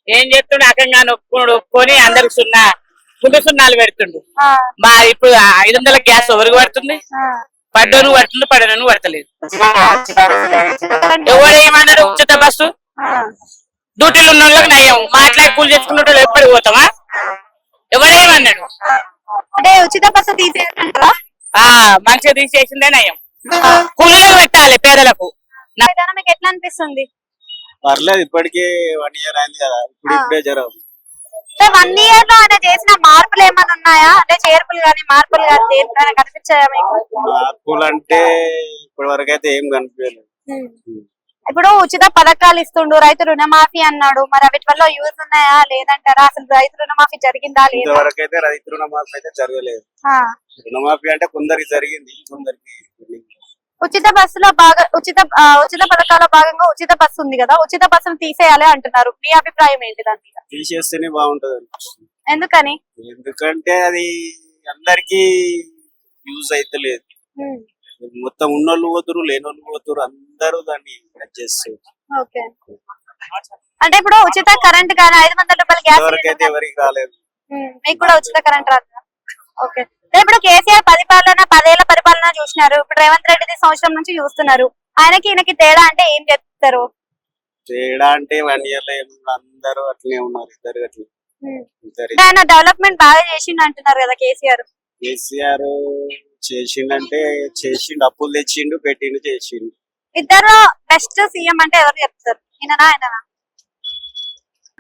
ఏం చేస్తుండు అకంగా ఒప్పుకొని అందరికి గుండు సున్నాలు పెడుతుండు. మా ఇప్పుడు 500 గ్యాస్ ఎవరికి పడుతుంది? పడ్డోను పడుతుంది, పడను పడతలేదు. ఎవరు ఏమన్నారు? ఉచిత బస్సు డ్యూటీలు ఉన్న వాళ్ళకి నయం, మాట్లాడి కూలి చేసుకున్న వాళ్ళు ఎప్పటికి పోతామా? ఎవరేమన్నాడు? అంటే ఉచిత బస్సు తీసేయాలంటారా? మంచిగా తీసేసిందే నయం. కూలీలు పెట్టాలి పేదలకు. మీకు ఎట్లా అనిపిస్తుంది? పర్లేదు, ఇప్పటికే 1 year అయింది కదా, ఇప్పుడే జరగదు. 1 year లో ఆయన చేసిన మార్పులు ఏమైనా ఉన్నాయా? అంటే చేర్పులు గానీ మార్పులు గానీ దేనికైనా కనిపించాయా మీకు? మార్పులు అంటే ఇప్పటి వరకు అయితే ఏం కనిపించలేదు. ఇప్పుడు ఉచిత పథకాలు ఇస్తుండు, రైతు రుణమాఫీ అన్నాడు, మరి వీటి వల్ల యూజ్ ఉన్నాయా లేదంటారా? అసలు రైతు రుణమాఫీ జరిగిందా లేదా? ఇంతవరకు అయితే రైతు రుణమాఫీ అయితే జరగలేదు. రుణమాఫీ అంటే కొందరికి జరిగింది, కొందరికి. ఉచిత బస్సులో ఉచిత పథకాల భాగంగా ఉచిత బస్సు ఉంది కదా, ఉచిత బస్సును తీసేయాలి అంటున్నారు. మీ అభిప్రాయం ఏంటి దాని మీద? తీసేస్తేనే బాగుంటది. ఎందుకని? ఎందుకంటే అది అందరికి యూజ్ అయితే లేదు. మొత్తం ఉన్నోళ్ళు పోతురు, లేనోళ్ళు పోతురు, అందరూ దాన్ని చేస్తారు. అంటే ఇప్పుడు ఉచిత కరెంట్ కానీ 500 రూపాయల గ్యాస్ అయితే ఎవరికి రాలేదు. మీకు కూడా ఉచిత కరెంట్ రాదు. ఓకే. ఇప్పుడు కేసీఆర్ 10 ఏళ్ల పరిపాలన చూసినారు, ఇప్పుడు రేవంత్ రెడ్డి సంవత్సరం నుంచి చూస్తున్నారు. ఆయనకి ఈయనకి తేడా అంటే ఏం చెప్తారు? తేడా అంటే 1 year లో అందరూ అట్లనే ఉన్నారు, ఇద్దరు అట్లా. ఆయన డెవలప్మెంట్ బాగా చేసిండు అంటున్నారు కదా కేసీఆర్. కేసీఆర్ చేసిండంటే చేసిండు, అప్పులు తెచ్చిండు, పెట్టిండు, చేసిండు. ఇద్దరు బెస్ట్ సీఎం అంటే ఎవరు చెప్తారు? ఈయననా ఆయననా?